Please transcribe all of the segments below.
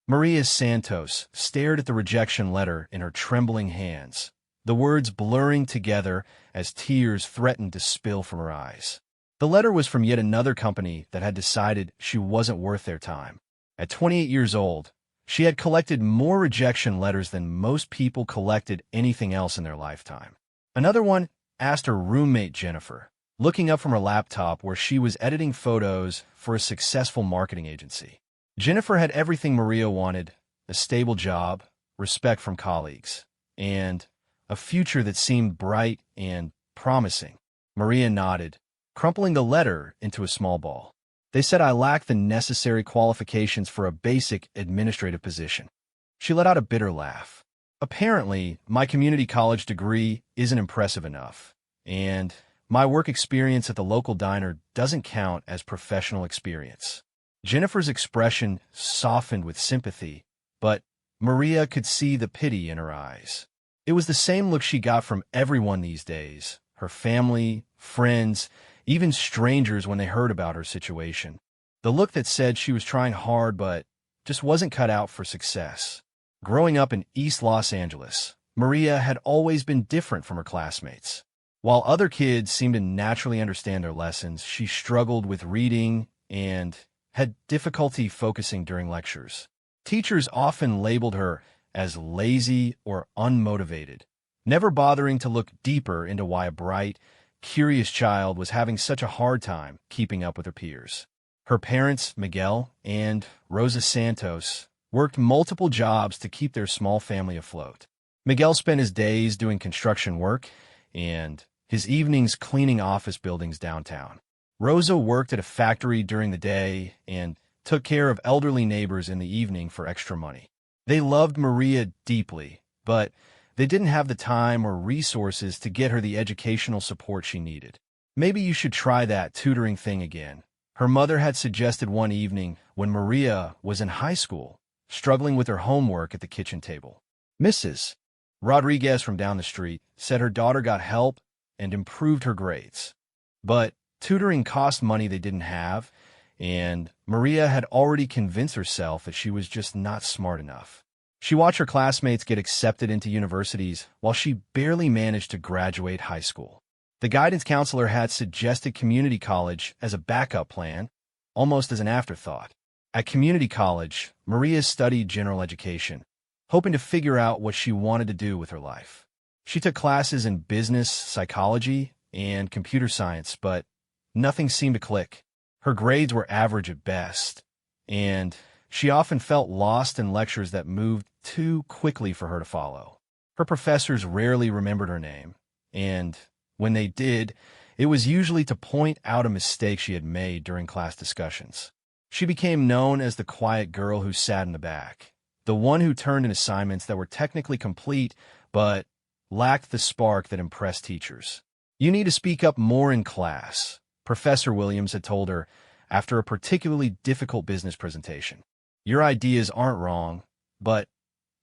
Maria Santos stared at the rejection letter in her trembling hands, the words blurring together as tears threatened to spill from her eyes. The letter was from yet another company that had decided she wasn't worth their time. At 28 years old, she had collected more rejection letters than most people collected anything else in their lifetime. Another one asked her roommate Jennifer, looking up from her laptop where she was editing photos for a successful marketing agency. Jennifer had everything Maria wanted: a stable job, respect from colleagues, and a future that seemed bright and promising. Maria nodded, crumpling the letter into a small ball. They said I lacked the necessary qualifications for a basic administrative position. She let out a bitter laugh. Apparently, my community college degree isn't impressive enough, and my work experience at the local diner doesn't count as professional experience. Jennifer's expression softened with sympathy, but Maria could see the pity in her eyes. It was the same look she got from everyone these days: her family, friends, even strangers when they heard about her situation. The look that said she was trying hard but just wasn't cut out for success. Growing up in East Los Angeles, Maria had always been different from her classmates. While other kids seemed to naturally understand their lessons, she struggled with reading and had difficulty focusing during lectures. Teachers often labeled her as lazy or unmotivated, never bothering to look deeper into why a bright, curious child was having such a hard time keeping up with her peers. Her parents, Miguel and Rosa Santos, worked multiple jobs to keep their small family afloat. Miguel spent his days doing construction work and his evenings cleaning office buildings downtown. Rosa worked at a factory during the day and took care of elderly neighbors in the evening for extra money. They loved Maria deeply, but they didn't have the time or resources to get her the educational support she needed. Maybe you should try that tutoring thing again, her mother had suggested one evening when Maria was in high school, struggling with her homework at the kitchen table. Mrs. Rodriguez from down the street said her daughter got help and improved her grades. But tutoring cost money they didn't have, and Maria had already convinced herself that she was just not smart enough. She watched her classmates get accepted into universities while she barely managed to graduate high school. The guidance counselor had suggested community college as a backup plan, almost as an afterthought. At community college, Maria studied general education, hoping to figure out what she wanted to do with her life. She took classes in business, psychology, and computer science, but nothing seemed to click. Her grades were average at best, and she often felt lost in lectures that moved too quickly for her to follow. Her professors rarely remembered her name, and when they did, it was usually to point out a mistake she had made during class discussions. She became known as the quiet girl who sat in the back, the one who turned in assignments that were technically complete but lacked the spark that impressed teachers. "You need to speak up more in class," Professor Williams had told her after a particularly difficult business presentation. "Your ideas aren't wrong, but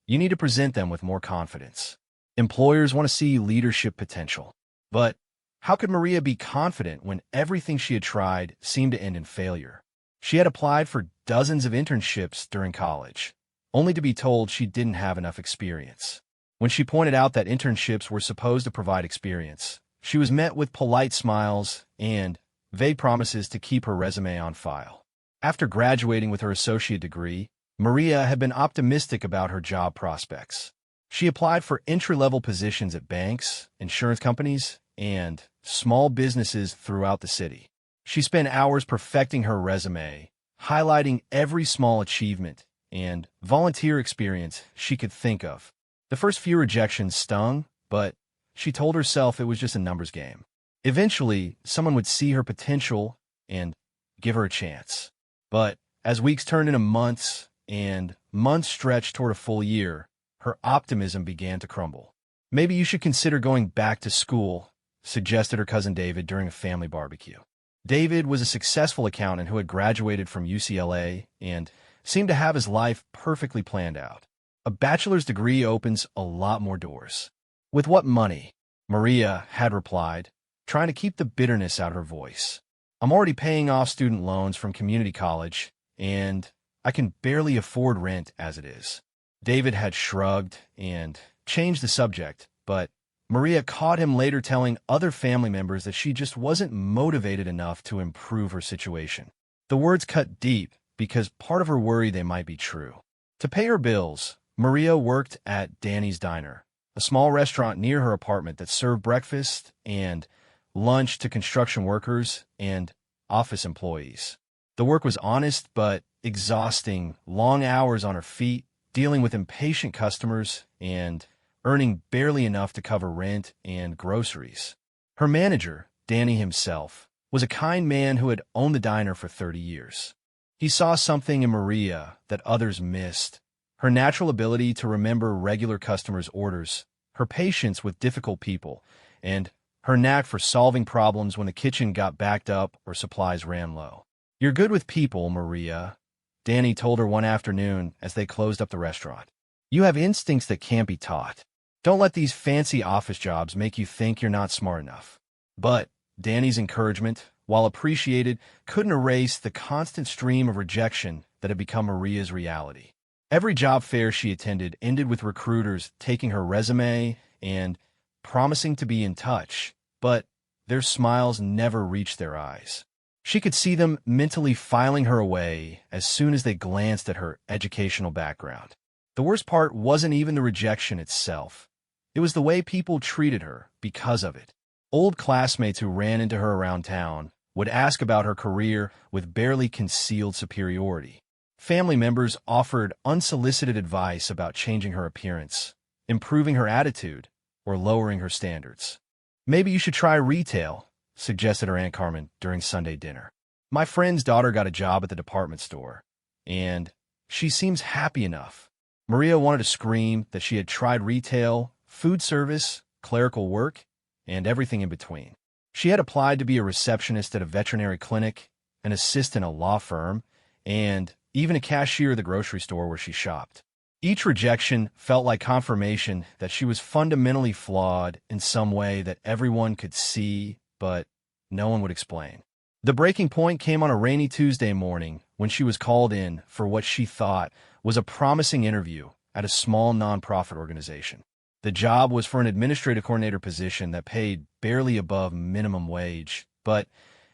you need to present them with more confidence. Employers want to see leadership potential." But how could Maria be confident when everything she had tried seemed to end in failure? She had applied for dozens of internships during college, only to be told she didn't have enough experience. When she pointed out that internships were supposed to provide experience, she was met with polite smiles and vague promises to keep her resume on file. After graduating with her associate degree, Maria had been optimistic about her job prospects. She applied for entry-level positions at banks, insurance companies, and small businesses throughout the city. She spent hours perfecting her resume, highlighting every small achievement and volunteer experience she could think of. The first few rejections stung, but she told herself it was just a numbers game. Eventually, someone would see her potential and give her a chance. But as weeks turned into months and months stretched toward a full year, her optimism began to crumble. "Maybe you should consider going back to school," suggested her cousin David during a family barbecue. David was a successful accountant who had graduated from UCLA and seemed to have his life perfectly planned out. A bachelor's degree opens a lot more doors. "With what money?" Maria had replied, trying to keep the bitterness out of her voice. "I'm already paying off student loans from community college, and I can barely afford rent as it is." David had shrugged and changed the subject, but Maria caught him later telling other family members that she just wasn't motivated enough to improve her situation. The words cut deep because part of her worried they might be true. To pay her bills, Maria worked at Danny's Diner, a small restaurant near her apartment that served breakfast and lunch to construction workers and office employees. The work was honest but exhausting, long hours on her feet, dealing with impatient customers, and earning barely enough to cover rent and groceries. Her manager, Danny himself, was a kind man who had owned the diner for 30 years. He saw something in Maria that others missed: her natural ability to remember regular customers' orders, her patience with difficult people, and her knack for solving problems when the kitchen got backed up or supplies ran low. "You're good with people, Maria," Danny told her one afternoon as they closed up the restaurant. "You have instincts that can't be taught. Don't let these fancy office jobs make you think you're not smart enough." But Danny's encouragement, while appreciated, couldn't erase the constant stream of rejection that had become Maria's reality. Every job fair she attended ended with recruiters taking her resume and promising to be in touch, but their smiles never reached their eyes. She could see them mentally filing her away as soon as they glanced at her educational background. The worst part wasn't even the rejection itself. It was the way people treated her because of it. Old classmates who ran into her around town would ask about her career with barely concealed superiority. Family members offered unsolicited advice about changing her appearance, improving her attitude, or lowering her standards. "Maybe you should try retail," suggested her Aunt Carmen during Sunday dinner. "My friend's daughter got a job at the department store, and she seems happy enough." Maria wanted to scream that she had tried retail, food service, clerical work, and everything in between. She had applied to be a receptionist at a veterinary clinic, an assistant at a law firm, and even a cashier at the grocery store where she shopped. Each rejection felt like confirmation that she was fundamentally flawed in some way that everyone could see, but no one would explain. The breaking point came on a rainy Tuesday morning when she was called in for what she thought was a promising interview at a small nonprofit organization. The job was for an administrative coordinator position that paid barely above minimum wage, but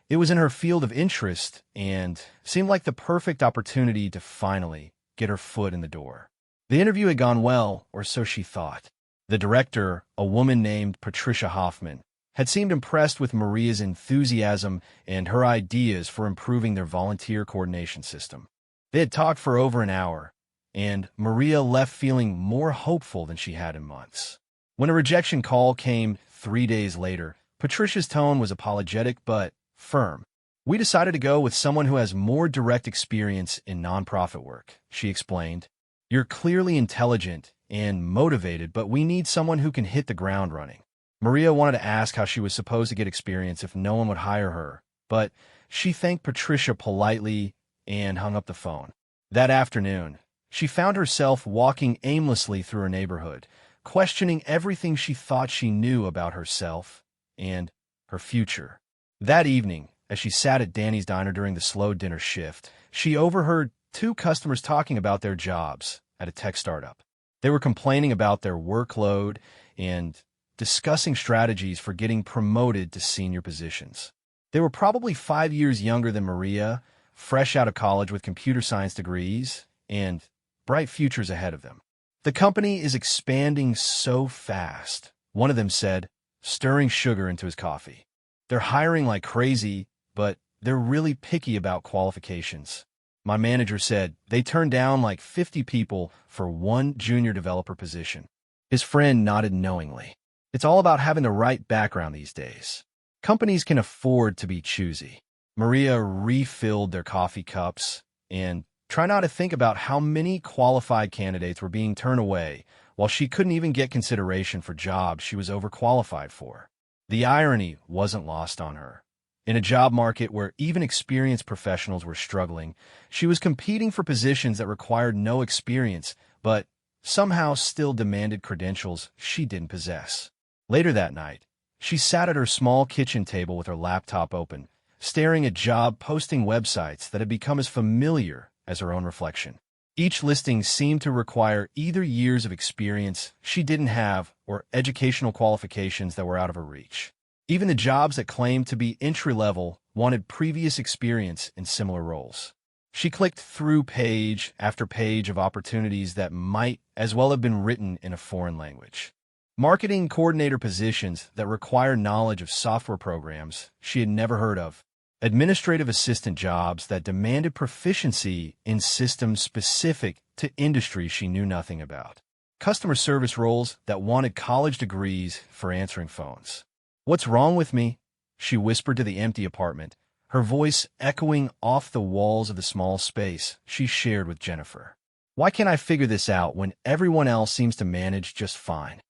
it was in her field of interest and seemed like the perfect opportunity to finally get her foot in the door. The interview had gone well, or so she thought. The director, a woman named Patricia Hoffman, had seemed impressed with Maria's enthusiasm and her ideas for improving their volunteer coordination system. They had talked for over an hour, and Maria left feeling more hopeful than she had in months. When a rejection call came 3 days later, Patricia's tone was apologetic but firm. "We decided to go with someone who has more direct experience in nonprofit work," she explained. "You're clearly intelligent and motivated, but we need someone who can hit the ground running." Maria wanted to ask how she was supposed to get experience if no one would hire her, but she thanked Patricia politely and hung up the phone. That afternoon, she found herself walking aimlessly through her neighborhood, questioning everything she thought she knew about herself and her future. That evening, as she sat at Danny's Diner during the slow dinner shift, she overheard 2 customers talking about their jobs at a tech startup. They were complaining about their workload and discussing strategies for getting promoted to senior positions. They were probably 5 years younger than Maria, fresh out of college with computer science degrees, and bright futures ahead of them. "The company is expanding so fast," one of them said, stirring sugar into his coffee. "They're hiring like crazy, but they're really picky about qualifications. My manager said they turned down like 50 people for one junior developer position." His friend nodded knowingly. "It's all about having the right background these days. Companies can afford to be choosy." Maria refilled their coffee cups and tried not to think about how many qualified candidates were being turned away while she couldn't even get consideration for jobs she was overqualified for. The irony wasn't lost on her. In a job market where even experienced professionals were struggling, she was competing for positions that required no experience, but somehow still demanded credentials she didn't possess. Later that night, she sat at her small kitchen table with her laptop open, staring at job posting websites that had become as familiar as her own reflection. Each listing seemed to require either years of experience she didn't have or educational qualifications that were out of her reach. Even the jobs that claimed to be entry-level wanted previous experience in similar roles. She clicked through page after page of opportunities that might as well have been written in a foreign language. Marketing coordinator positions that require knowledge of software programs she had never heard of. Administrative assistant jobs that demanded proficiency in systems specific to industries she knew nothing about. Customer service roles that wanted college degrees for answering phones. "What's wrong with me?" she whispered to the empty apartment, her voice echoing off the walls of the small space she shared with Jennifer. "Why can't I figure this out when everyone else seems to manage just fine?"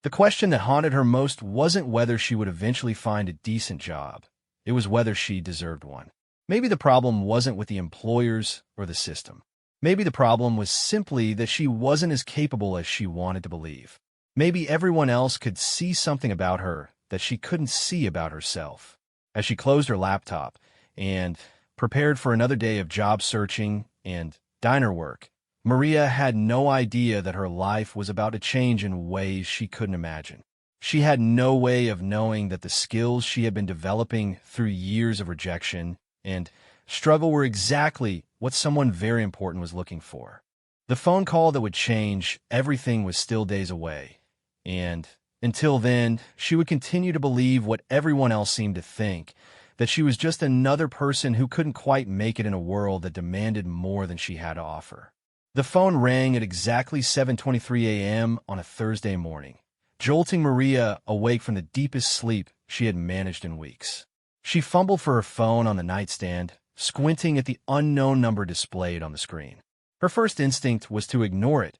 The question that haunted her most wasn't whether she would eventually find a decent job. It was whether she deserved one. Maybe the problem wasn't with the employers or the system. Maybe the problem was simply that she wasn't as capable as she wanted to believe. Maybe everyone else could see something about her that she couldn't see about herself. As she closed her laptop and prepared for another day of job searching and diner work, Maria had no idea that her life was about to change in ways she couldn't imagine. She had no way of knowing that the skills she had been developing through years of rejection and struggle were exactly what someone very important was looking for. The phone call that would change everything was still days away, and until then, she would continue to believe what everyone else seemed to think, that she was just another person who couldn't quite make it in a world that demanded more than she had to offer. The phone rang at exactly 7:23 a.m. on a Thursday morning, jolting Maria awake from the deepest sleep she had managed in weeks. She fumbled for her phone on the nightstand, squinting at the unknown number displayed on the screen. Her first instinct was to ignore it.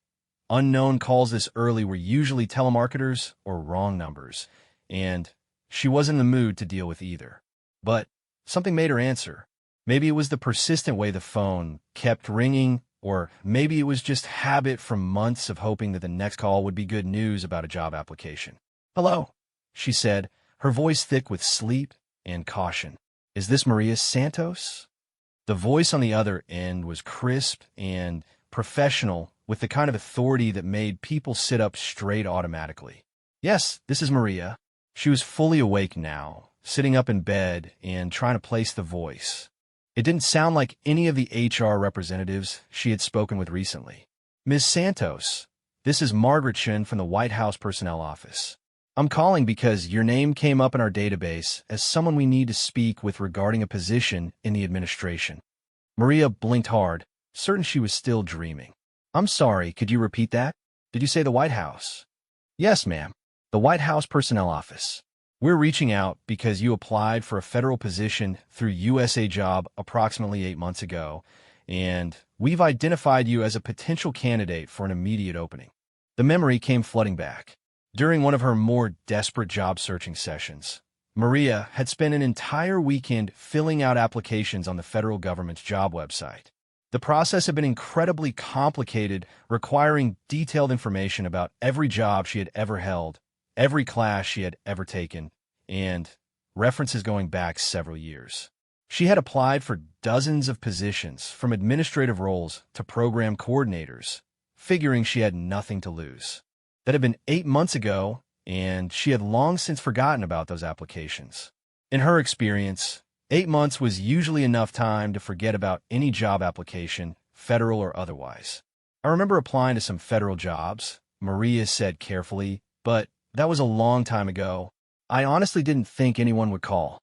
Unknown calls this early were usually telemarketers or wrong numbers, and she wasn't in the mood to deal with either. But something made her answer. Maybe it was the persistent way the phone kept ringing, or maybe it was just habit from months of hoping that the next call would be good news about a job application. "Hello," she said, her voice thick with sleep and caution. "Is this Maria Santos?" The voice on the other end was crisp and professional, with the kind of authority that made people sit up straight automatically. "Yes, this is Maria." She was fully awake now, sitting up in bed and trying to place the voice. It didn't sound like any of the HR representatives she had spoken with recently. "Ms. Santos, this is Margaret Chen from the White House Personnel Office. I'm calling because your name came up in our database as someone we need to speak with regarding a position in the administration." Maria blinked hard, certain she was still dreaming. "I'm sorry, could you repeat that? Did you say the White House?" "Yes, ma'am. The White House Personnel Office. We're reaching out because you applied for a federal position through USA Job approximately 8 months ago, and we've identified you as a potential candidate for an immediate opening." The memory came flooding back. During one of her more desperate job-searching sessions, Maria had spent an entire weekend filling out applications on the federal government's job website. The process had been incredibly complicated, requiring detailed information about every job she had ever held, every class she had ever taken, and references going back several years. She had applied for dozens of positions, from administrative roles to program coordinators, figuring she had nothing to lose. That had been 8 months ago, and she had long since forgotten about those applications. In her experience, 8 months was usually enough time to forget about any job application, federal or otherwise. "I remember applying to some federal jobs," Maria said carefully, "but that was a long time ago. I honestly didn't think anyone would call."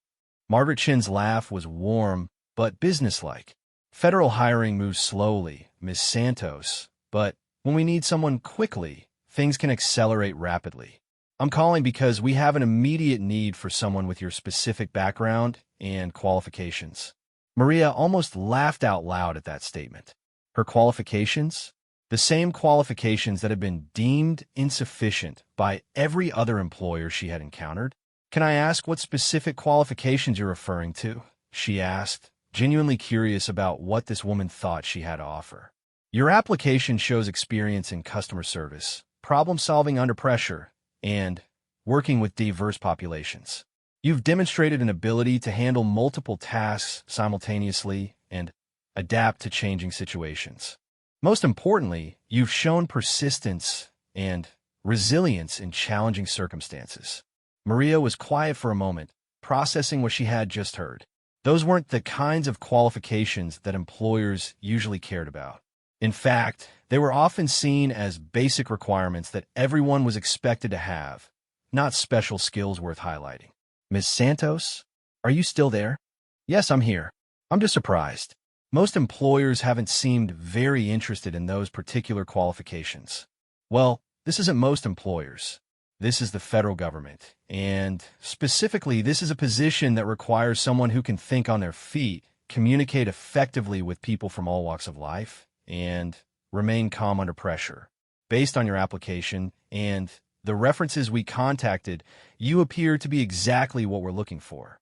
Margaret Chen's laugh was warm but businesslike. "Federal hiring moves slowly, Ms. Santos, but when we need someone quickly, things can accelerate rapidly. I'm calling because we have an immediate need for someone with your specific background and qualifications." Maria almost laughed out loud at that statement. Her qualifications? The same qualifications that had been deemed insufficient by every other employer she had encountered. "Can I ask what specific qualifications you're referring to?" she asked, genuinely curious about what this woman thought she had to offer. "Your application shows experience in customer service, problem-solving under pressure, and working with diverse populations. You've demonstrated an ability to handle multiple tasks simultaneously, and adapt to changing situations. Most importantly, you've shown persistence and resilience in challenging circumstances. Maria was quiet for a moment, processing what she had just heard. Those weren't the kinds of qualifications that employers usually cared about. In fact, they were often seen as basic requirements that everyone was expected to have, not special skills worth highlighting. Ms. Santos, are you still there? Yes, I'm here. I'm just surprised. Most employers haven't seemed very interested in those particular qualifications. Well, this isn't most employers. This is the federal government, and specifically, this is a position that requires someone who can think on their feet, communicate effectively with people from all walks of life, and remain calm under pressure. Based on your application and the references we contacted, you appear to be exactly what we're looking for.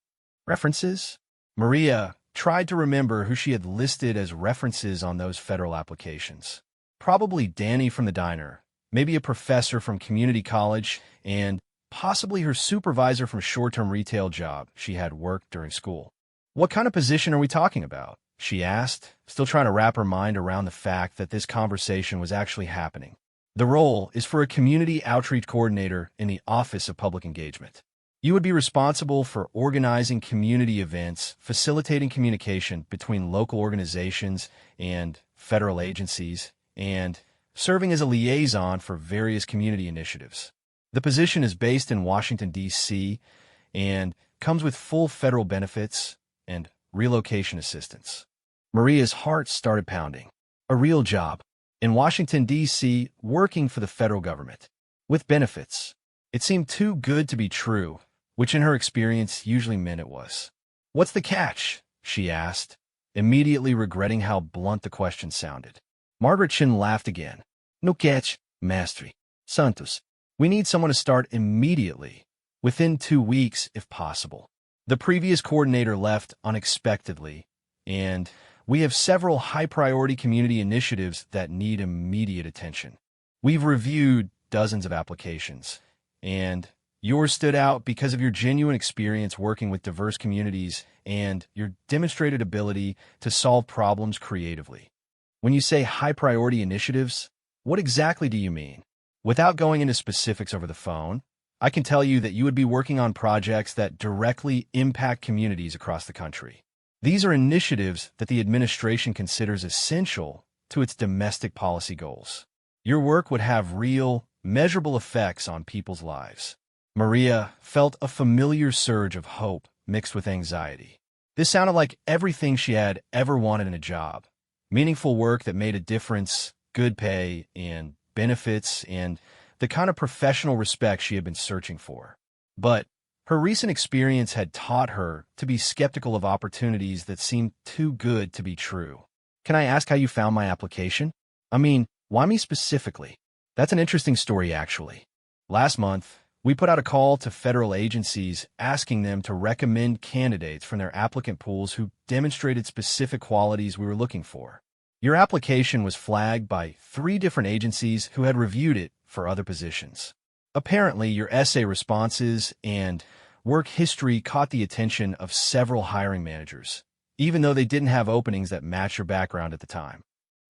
References? Maria tried to remember who she had listed as references on those federal applications. Probably Danny from the diner, maybe a professor from community college, and possibly her supervisor from short-term retail job she had worked during school. What kind of position are we talking about? She asked, still trying to wrap her mind around the fact that this conversation was actually happening. The role is for a community outreach coordinator in the Office of Public Engagement. You would be responsible for organizing community events, facilitating communication between local organizations and federal agencies, and serving as a liaison for various community initiatives. The position is based in Washington, D.C., and comes with full federal benefits and relocation assistance. Maria's heart started pounding. A real job. In Washington, D.C., working for the federal government. With benefits. It seemed too good to be true, which in her experience usually meant it was. What's the catch? She asked, immediately regretting how blunt the question sounded. Margaret Chin laughed again. No catch, Mastery. Santos. We need someone to start immediately, within 2 weeks if possible. The previous coordinator left unexpectedly, and we have several high-priority community initiatives that need immediate attention. We've reviewed dozens of applications, and yours stood out because of your genuine experience working with diverse communities and your demonstrated ability to solve problems creatively. When you say high-priority initiatives, what exactly do you mean? Without going into specifics over the phone, I can tell you that you would be working on projects that directly impact communities across the country. These are initiatives that the administration considers essential to its domestic policy goals. Your work would have real, measurable effects on people's lives. Maria felt a familiar surge of hope mixed with anxiety. This sounded like everything she had ever wanted in a job. Meaningful work that made a difference, good pay, and benefits, and the kind of professional respect she had been searching for. But her recent experience had taught her to be skeptical of opportunities that seemed too good to be true. Can I ask how you found my application? I mean, why me specifically? That's an interesting story, actually. Last month, we put out a call to federal agencies asking them to recommend candidates from their applicant pools who demonstrated specific qualities we were looking for. Your application was flagged by 3 different agencies who had reviewed it for other positions. Apparently, your essay responses and work history caught the attention of several hiring managers, even though they didn't have openings that matched your background at the time.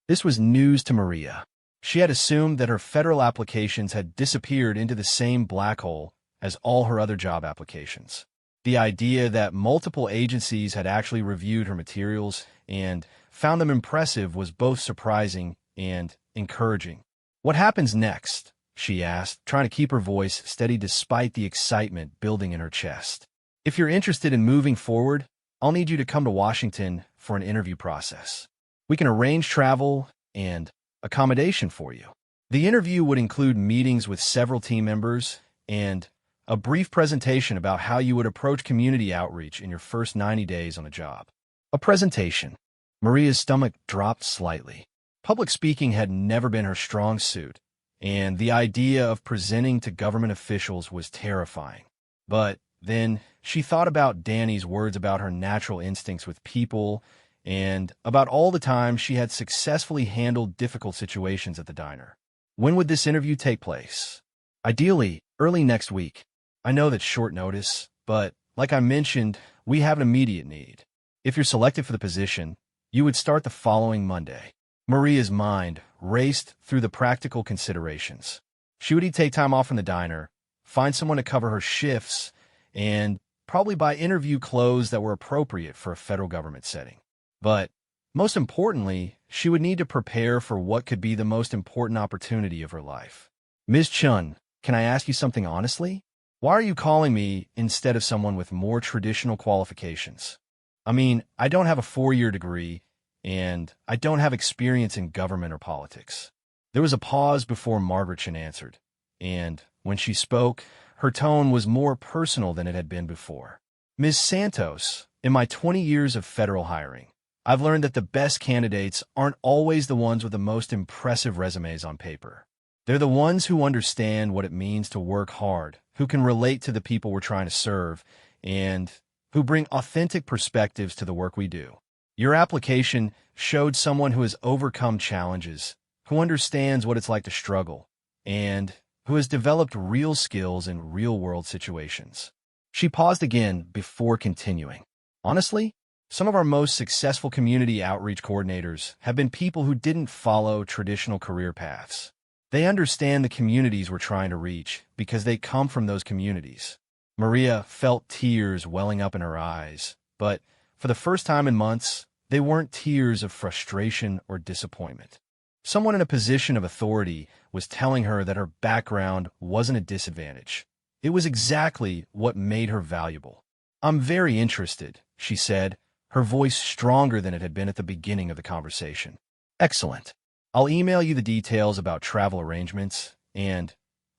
This was news to Maria. She had assumed that her federal applications had disappeared into the same black hole as all her other job applications. The idea that multiple agencies had actually reviewed her materials and found them impressive was both surprising and encouraging. What happens next? She asked, trying to keep her voice steady despite the excitement building in her chest. If you're interested in moving forward, I'll need you to come to Washington for an interview process. We can arrange travel and accommodation for you. The interview would include meetings with several team members and a brief presentation about how you would approach community outreach in your first 90 days on the job. A presentation. Maria's stomach dropped slightly. Public speaking had never been her strong suit, and the idea of presenting to government officials was terrifying. But then she thought about Danny's words about her natural instincts with people and about all the times she had successfully handled difficult situations at the diner. When would this interview take place? Ideally, early next week. I know that's short notice, but like I mentioned, we have an immediate need. If you're selected for the position, You would start the following Monday. Maria's mind raced through the practical considerations. She would take time off from the diner, find someone to cover her shifts, and probably buy interview clothes that were appropriate for a federal government setting. But most importantly, she would need to prepare for what could be the most important opportunity of her life. Ms. Chun, can I ask you something honestly? Why are you calling me instead of someone with more traditional qualifications? I mean, I don't have a 4-year degree, and I don't have experience in government or politics. There was a pause before Margaret Chin answered, and when she spoke, her tone was more personal than it had been before. Ms. Santos, in my 20 years of federal hiring, I've learned that the best candidates aren't always the ones with the most impressive resumes on paper. They're the ones who understand what it means to work hard, who can relate to the people we're trying to serve, and who bring authentic perspectives to the work we do. Your application showed someone who has overcome challenges, who understands what it's like to struggle, and who has developed real skills in real-world situations. She paused again before continuing. Honestly, some of our most successful community outreach coordinators have been people who didn't follow traditional career paths. They understand the communities we're trying to reach because they come from those communities. Maria felt tears welling up in her eyes, but for the first time in months, they weren't tears of frustration or disappointment. Someone in a position of authority was telling her that her background wasn't a disadvantage. It was exactly what made her valuable. I'm very interested, she said, her voice stronger than it had been at the beginning of the conversation. Excellent. I'll email you the details about travel arrangements and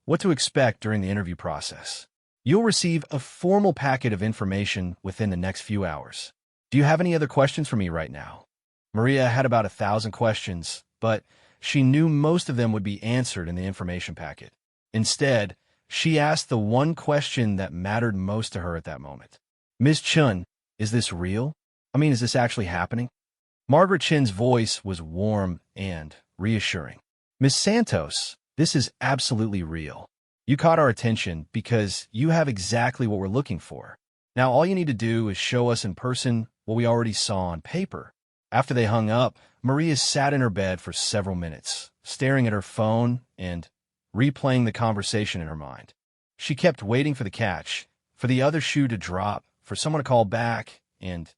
what to expect during the interview process. You'll receive a formal packet of information within the next few hours. Do you have any other questions for me right now? Maria had about 1,000 questions, but she knew most of them would be answered in the information packet. Instead, she asked the one question that mattered most to her at that moment. Ms. Chun, is this real? I mean, is this actually happening? Margaret Chin's voice was warm and reassuring. Ms. Santos, this is absolutely real. You caught our attention because you have exactly what we're looking for. Now all you need to do is show us in person what we already saw on paper. After they hung up, Maria sat in her bed for several minutes, staring at her phone and replaying the conversation in her mind. She kept waiting for the catch, for the other shoe to drop, for someone to call back and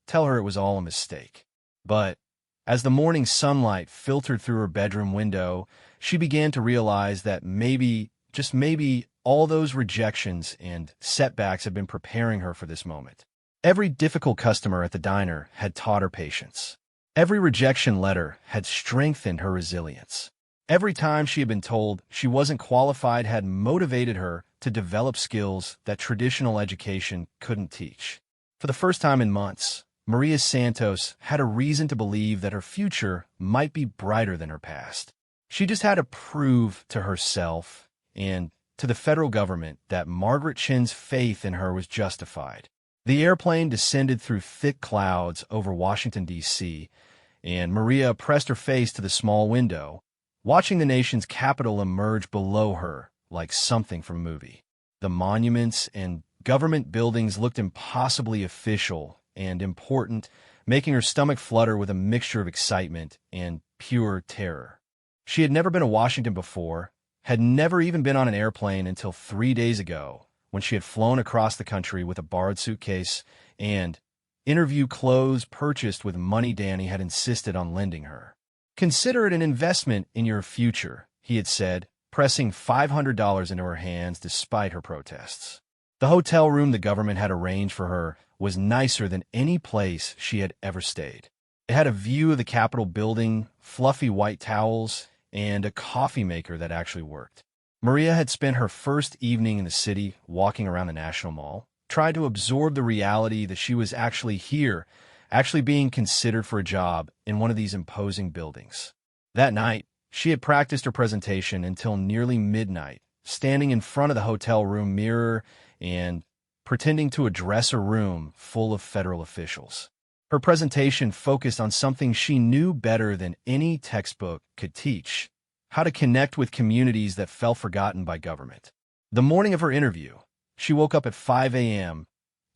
tell her it was all a mistake. But as the morning sunlight filtered through her bedroom window, she began to realize that maybe, just maybe, all those rejections and setbacks had been preparing her for this moment. Every difficult customer at the diner had taught her patience. Every rejection letter had strengthened her resilience. Every time she had been told she wasn't qualified had motivated her to develop skills that traditional education couldn't teach. For the first time in months, Maria Santos had a reason to believe that her future might be brighter than her past. She just had to prove to herself and to the federal government that Margaret Chin's faith in her was justified. The airplane descended through thick clouds over Washington, D.C., and Maria pressed her face to the small window, watching the nation's capital emerge below her like something from a movie. The monuments and government buildings looked impossibly official and important, making her stomach flutter with a mixture of excitement and pure terror. She had never been to Washington before, had never even been on an airplane until 3 days ago, when she had flown across the country with a borrowed suitcase and interview clothes purchased with money Danny had insisted on lending her. Consider it an investment in your future, he had said, pressing $500 into her hands despite her protests. The hotel room the government had arranged for her was nicer than any place she had ever stayed. It had a view of the Capitol building, fluffy white towels, and a coffee maker that actually worked. Maria had spent her first evening in the city walking around the National Mall, tried to absorb the reality that she was actually here, actually being considered for a job in one of these imposing buildings. That night, she had practiced her presentation until nearly midnight, standing in front of the hotel room mirror and pretending to address a room full of federal officials. Her presentation focused on something she knew better than any textbook could teach: how to connect with communities that felt forgotten by government. The morning of her interview, she woke up at 5 a.m.,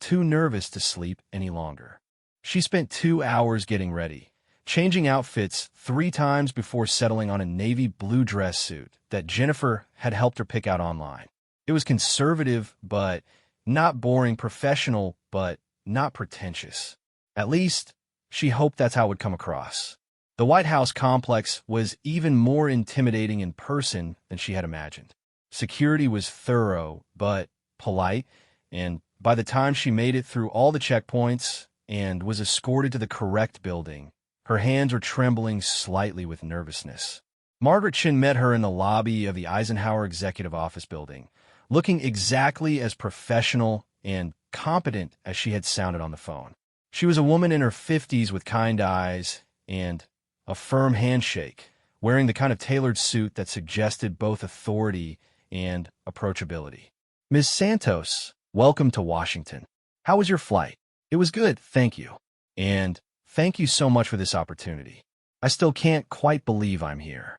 too nervous to sleep any longer. She spent 2 hours getting ready, changing outfits 3 times before settling on a navy blue dress suit that Jennifer had helped her pick out online. It was conservative, but not boring, professional, but not pretentious. At least, she hoped that's how it would come across. The White House complex was even more intimidating in person than she had imagined. Security was thorough, but polite, and by the time she made it through all the checkpoints and was escorted to the correct building, her hands were trembling slightly with nervousness. Margaret Chin met her in the lobby of the Eisenhower Executive Office building, looking exactly as professional and competent as she had sounded on the phone. She was a woman in her 50s with kind eyes and a firm handshake, wearing the kind of tailored suit that suggested both authority and approachability. "Ms. Santos, welcome to Washington. How was your flight?" "It was good, thank you. And thank you so much for this opportunity. I still can't quite believe I'm here."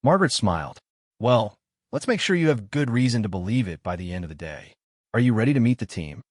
Margaret smiled. "Well, let's make sure you have good reason to believe it by the end of the day. Are you ready to meet the team?"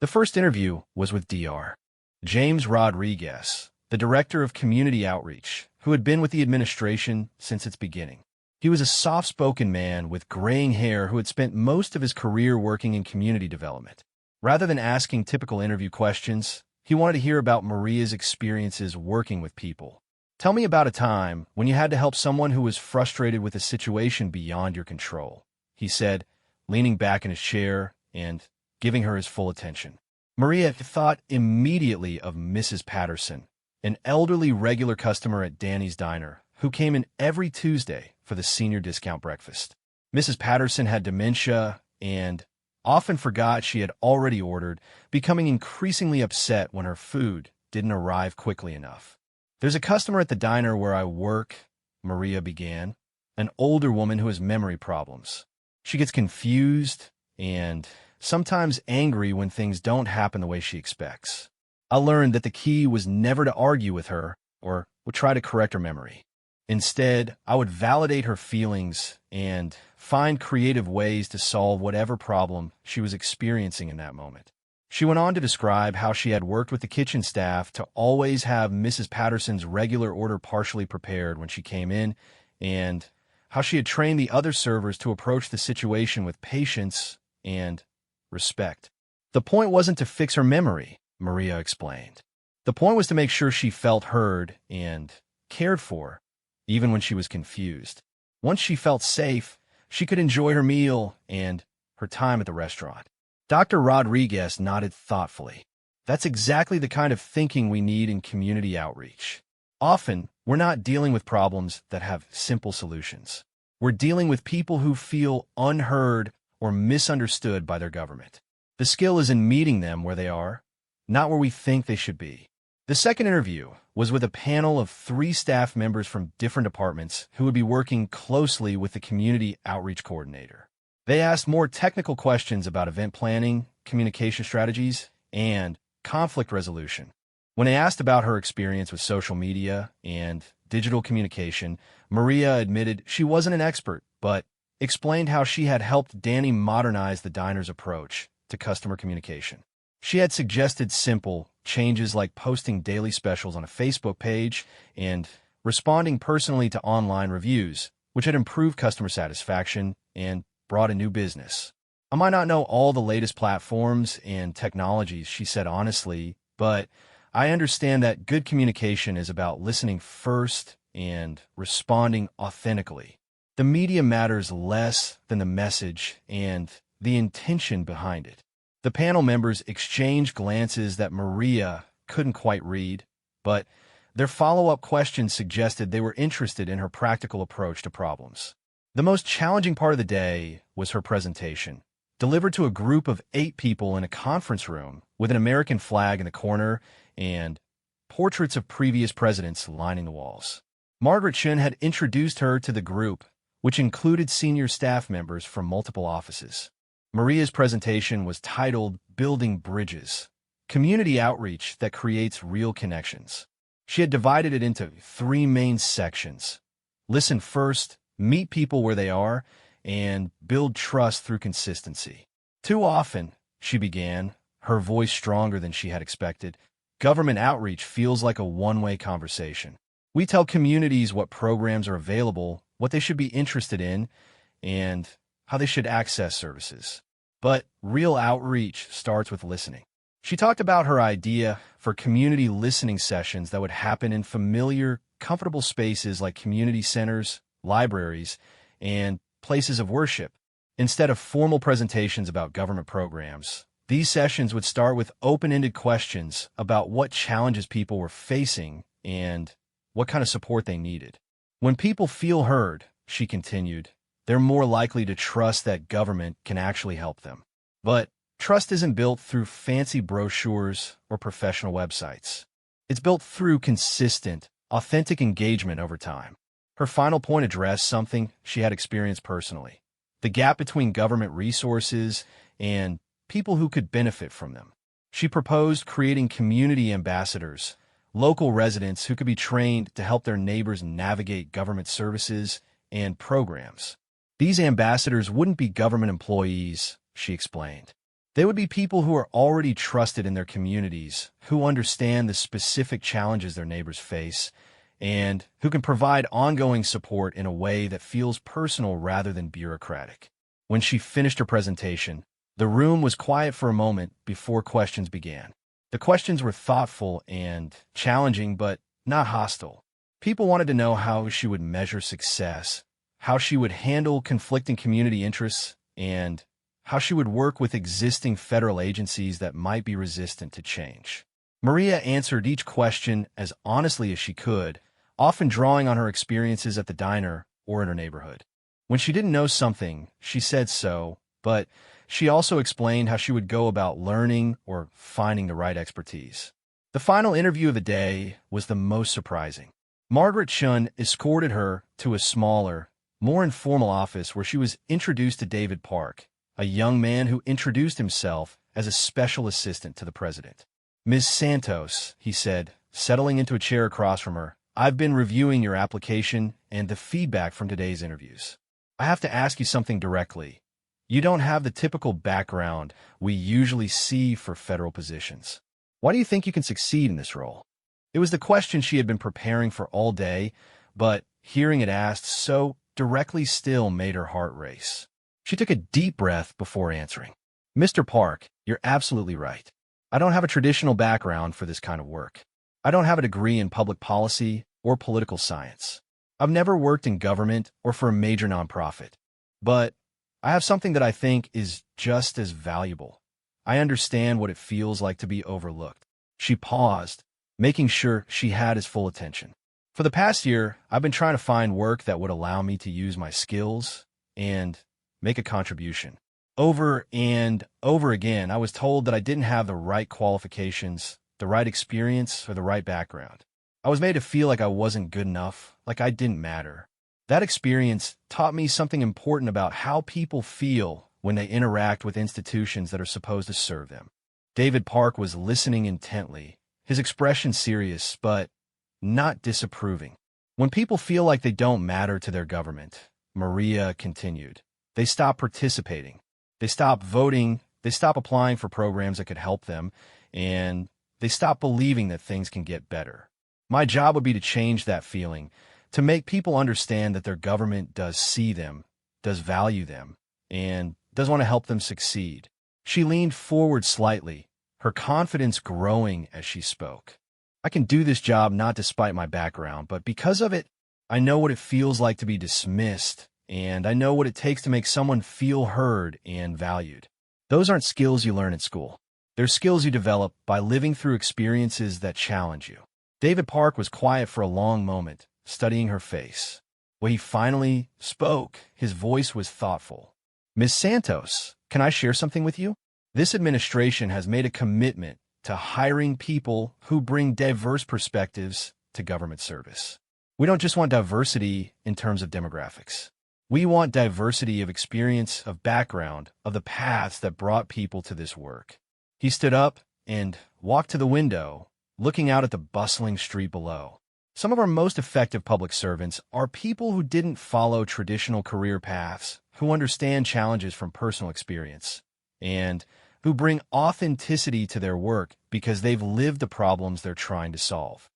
The first interview was with Dr. James Rodriguez, the Director of Community Outreach, who had been with the administration since its beginning. He was a soft-spoken man with graying hair who had spent most of his career working in community development. Rather than asking typical interview questions, he wanted to hear about Maria's experiences working with people. "Tell me about a time when you had to help someone who was frustrated with a situation beyond your control," he said, leaning back in his chair and giving her his full attention. Maria thought immediately of Mrs. Patterson, an elderly regular customer at Danny's Diner, who came in every Tuesday for the senior discount breakfast. Mrs. Patterson had dementia and often forgot she had already ordered, becoming increasingly upset when her food didn't arrive quickly enough. "There's a customer at the diner where I work," Maria began, "an older woman who has memory problems. She gets confused and sometimes angry when things don't happen the way she expects. I learned that the key was never to argue with her or would try to correct her memory. Instead, I would validate her feelings and find creative ways to solve whatever problem she was experiencing in that moment." She went on to describe how she had worked with the kitchen staff to always have Mrs. Patterson's regular order partially prepared when she came in, and how she had trained the other servers to approach the situation with patience and respect. "The point wasn't to fix her memory," Maria explained. "The point was to make sure she felt heard and cared for, even when she was confused. Once she felt safe, she could enjoy her meal and her time at the restaurant." Dr. Rodriguez nodded thoughtfully. "That's exactly the kind of thinking we need in community outreach. Often, we're not dealing with problems that have simple solutions. We're dealing with people who feel unheard or misunderstood by their government. The skill is in meeting them where they are, not where we think they should be." The second interview was with a panel of 3 staff members from different departments who would be working closely with the community outreach coordinator. They asked more technical questions about event planning, communication strategies, and conflict resolution. When they asked about her experience with social media and digital communication, Maria admitted she wasn't an expert, but explained how she had helped Danny modernize the diner's approach to customer communication. She had suggested simple changes like posting daily specials on a Facebook page and responding personally to online reviews, which had improved customer satisfaction and brought a new business. "I might not know all the latest platforms and technologies," she said honestly, "but I understand that good communication is about listening first and responding authentically. The media matters less than the message and the intention behind it." The panel members exchanged glances that Maria couldn't quite read, but their follow-up questions suggested they were interested in her practical approach to problems. The most challenging part of the day was her presentation, delivered to a group of 8 people in a conference room with an American flag in the corner and portraits of previous presidents lining the walls. Margaret Chin had introduced her to the group, which included senior staff members from multiple offices. Maria's presentation was titled "Building Bridges: Community Outreach that Creates Real Connections." She had divided it into 3 main sections: listen first, meet people where they are, and build trust through consistency. "Too often," she began, her voice stronger than she had expected, Government outreach feels like a one-way conversation. We tell communities what programs are available, what they should be interested in, and how they should access services. But real outreach starts with listening. She talked about her idea for community listening sessions that would happen in familiar, comfortable spaces like community centers, libraries, and places of worship. Instead of formal presentations about government programs, these sessions would start with open-ended questions about what challenges people were facing and what kind of support they needed. When people feel heard, she continued, they're more likely to trust that government can actually help them. But trust isn't built through fancy brochures or professional websites. It's built through consistent, authentic engagement over time. Her final point addressed something she had experienced personally: the gap between government resources and people who could benefit from them. She proposed creating community ambassadors, local residents who could be trained to help their neighbors navigate government services and programs. These ambassadors wouldn't be government employees, she explained. They would be people who are already trusted in their communities, who understand the specific challenges their neighbors face, and who can provide ongoing support in a way that feels personal rather than bureaucratic. When she finished her presentation, the room was quiet for a moment before questions began. The questions were thoughtful and challenging, but not hostile. People wanted to know how she would measure success, how she would handle conflicting community interests, and how she would work with existing federal agencies that might be resistant to change. Maria answered each question as honestly as she could, often drawing on her experiences at the diner or in her neighborhood. When she didn't know something, she said so, but she also explained how she would go about learning or finding the right expertise. The final interview of the day was the most surprising. Margaret Chun escorted her to a smaller, more informal office where she was introduced to David Park, a young man who introduced himself as a special assistant to the president. "Ms. Santos," he said, settling into a chair across from her, "I've been reviewing your application and the feedback from today's interviews. I have to ask you something directly. You don't have the typical background we usually see for federal positions. Why do you think you can succeed in this role?" It was the question she had been preparing for all day, but hearing it asked so directly still made her heart race. She took a deep breath before answering. "Mr. Park, you're absolutely right. I don't have a traditional background for this kind of work. I don't have a degree in public policy or political science. I've never worked in government or for a major nonprofit. But I have something that I think is just as valuable. I understand what it feels like to be overlooked." She paused, making sure she had his full attention. "For the past year, I've been trying to find work that would allow me to use my skills and make a contribution. Over and over again, I was told that I didn't have the right qualifications, the right experience, or the right background. I was made to feel like I wasn't good enough, like I didn't matter. That experience taught me something important about how people feel when they interact with institutions that are supposed to serve them." David Park was listening intently, his expression serious, but not disapproving. "When people feel like they don't matter to their government," Maria continued, "they stop participating. They stop voting, they stop applying for programs that could help them, and they stop believing that things can get better. My job would be to change that feeling, to make people understand that their government does see them, does value them, and does want to help them succeed." She leaned forward slightly, her confidence growing as she spoke. "I can do this job not despite my background, but because of it, I know what it feels like to be dismissed, and I know what it takes to make someone feel heard and valued. Those aren't skills you learn at school. They're skills you develop by living through experiences that challenge you." David Park was quiet for a long moment, studying her face. When he finally spoke, his voice was thoughtful. "Ms. Santos, can I share something with you? This administration has made a commitment to hiring people who bring diverse perspectives to government service. We don't just want diversity in terms of demographics. We want diversity of experience, of background, of the paths that brought people to this work." He stood up and walked to the window, looking out at the bustling street below. "Some of our most effective public servants are people who didn't follow traditional career paths, who understand challenges from personal experience, and who bring authenticity to their work because they've lived the problems they're trying to solve.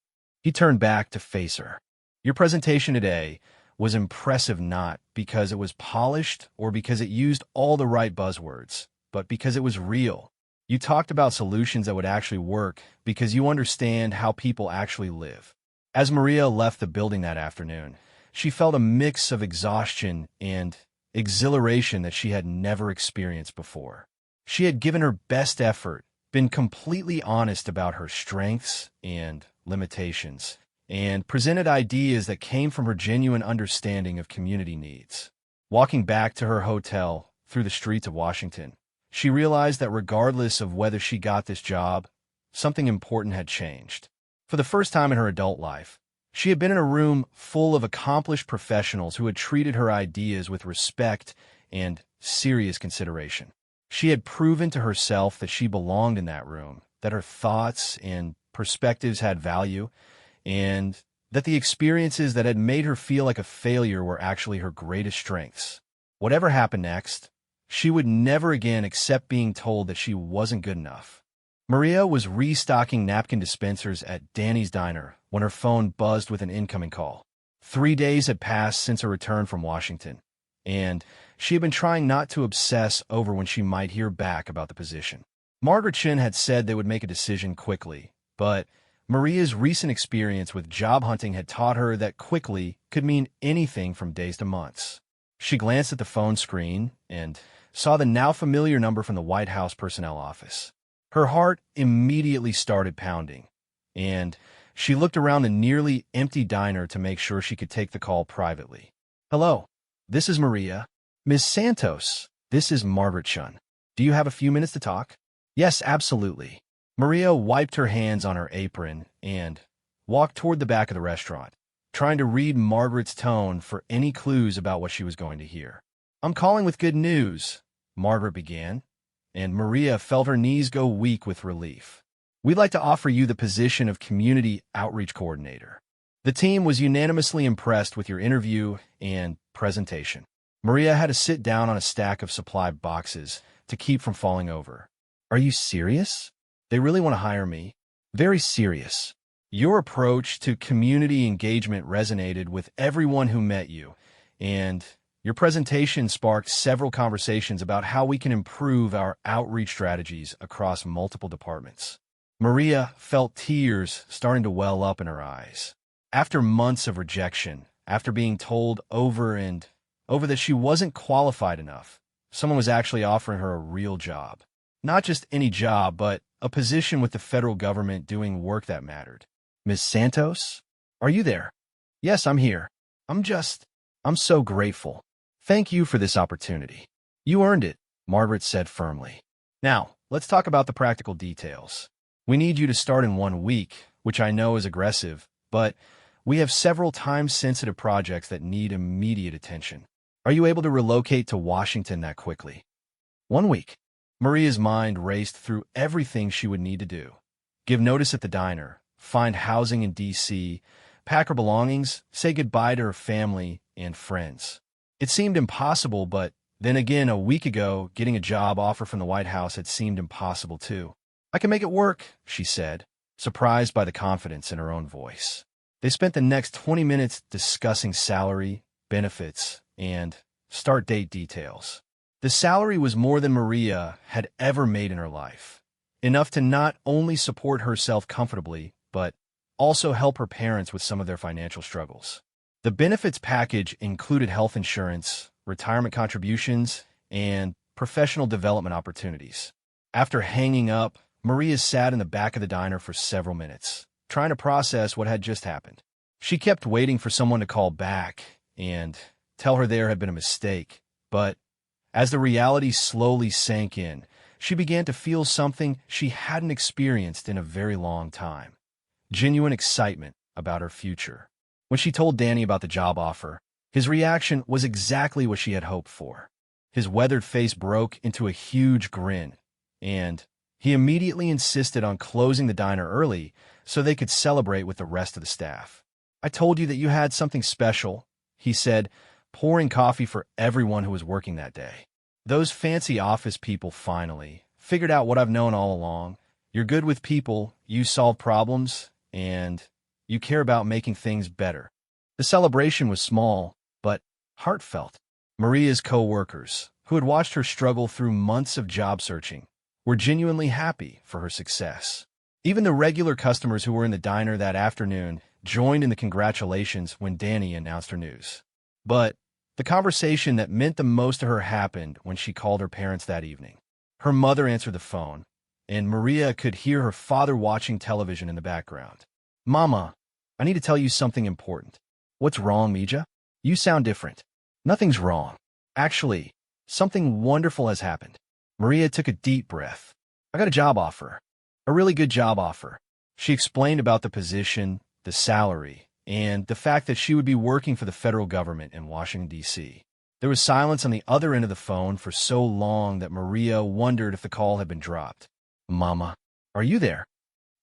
He turned back to face her. Your presentation today was impressive not because it was polished or because it used all the right buzzwords, but because it was real. You talked about solutions that would actually work because you understand how people actually live. As Maria left the building that afternoon, she felt a mix of exhaustion and exhilaration that she had never experienced before. She had given her best effort, been completely honest about her strengths and limitations, and presented ideas that came from her genuine understanding of community needs. Walking back to her hotel through the streets of Washington, she realized that regardless of whether she got this job, something important had changed. For the first time in her adult life, she had been in a room full of accomplished professionals who had treated her ideas with respect and serious consideration. She had proven to herself that she belonged in that room, that her thoughts and perspectives had value, and that the experiences that had made her feel like a failure were actually her greatest strengths. Whatever happened next, she would never again accept being told that she wasn't good enough. Maria was restocking napkin dispensers at Danny's Diner when her phone buzzed with an incoming call. 3 days had passed since her return from Washington, and she had been trying not to obsess over when she might hear back about the position. Margaret Shin had said they would make a decision quickly, but Maria's recent experience with job hunting had taught her that quickly could mean anything from days to months. She glanced at the phone screen and saw the now familiar number from the White House personnel office. Her heart immediately started pounding, and she looked around the nearly empty diner to make sure she could take the call privately. "Hello, this is Maria. Ms. Santos, this is Margaret Shun. Do you have a few minutes to talk?" "Yes, absolutely." Maria wiped her hands on her apron and walked toward the back of the restaurant, trying to read Margaret's tone for any clues about what she was going to hear. "I'm calling with good news," Margaret began, and Maria felt her knees go weak with relief. "We'd like to offer you the position of Community Outreach Coordinator." The team was unanimously impressed with your interview and presentation. Maria had to sit down on a stack of supply boxes to keep from falling over. "Are you serious? They really want to hire me?" "Very serious. Your approach to community engagement resonated with everyone who met you, and your presentation sparked several conversations about how we can improve our outreach strategies across multiple departments." Maria felt tears starting to well up in her eyes. After months of rejection, after being told over and over that she wasn't qualified enough, someone was actually offering her a real job. Not just any job, but a position with the federal government doing work that mattered. "Ms. Santos, are you there?" "Yes, I'm here. I'm so grateful. Thank you for this opportunity." "You earned it," Margaret said firmly. "Now, let's talk about the practical details. We need you to start in 1 week, which I know is aggressive, but we have several time-sensitive projects that need immediate attention. Are you able to relocate to Washington that quickly?" 1 week. Maria's mind raced through everything she would need to do. Give notice at the diner, find housing in D.C., pack her belongings, say goodbye to her family and friends. It seemed impossible, but then again, a week ago, getting a job offer from the White House had seemed impossible too. "I can make it work," she said, surprised by the confidence in her own voice. They spent the next 20 minutes discussing salary, benefits, and start date details. The salary was more than Maria had ever made in her life, enough to not only support herself comfortably, but also help her parents with some of their financial struggles. The benefits package included health insurance, retirement contributions, and professional development opportunities. After hanging up, Maria sat in the back of the diner for several minutes, trying to process what had just happened. She kept waiting for someone to call back and tell her there had been a mistake, but as the reality slowly sank in, she began to feel something she hadn't experienced in a very long time: genuine excitement about her future. When she told Danny about the job offer, his reaction was exactly what she had hoped for. His weathered face broke into a huge grin, and he immediately insisted on closing the diner early so they could celebrate with the rest of the staff. "I told you that you had something special," he said, pouring coffee for everyone who was working that day. "Those fancy office people finally figured out what I've known all along. You're good with people, you solve problems, and you care about making things better." The celebration was small, but heartfelt. Maria's co-workers, who had watched her struggle through months of job searching, were genuinely happy for her success. Even the regular customers who were in the diner that afternoon joined in the congratulations when Danny announced her news. But the conversation that meant the most to her happened when she called her parents that evening. Her mother answered the phone, and Maria could hear her father watching television in the background. "Mama, I need to tell you something important." "What's wrong, Mija? You sound different." "Nothing's wrong. Actually, something wonderful has happened." Maria took a deep breath. "I got a job offer. A really good job offer." She explained about the position, the salary, and the fact that she would be working for the federal government in Washington, D.C. There was silence on the other end of the phone for so long that Maria wondered if the call had been dropped. "Mama, are you there?"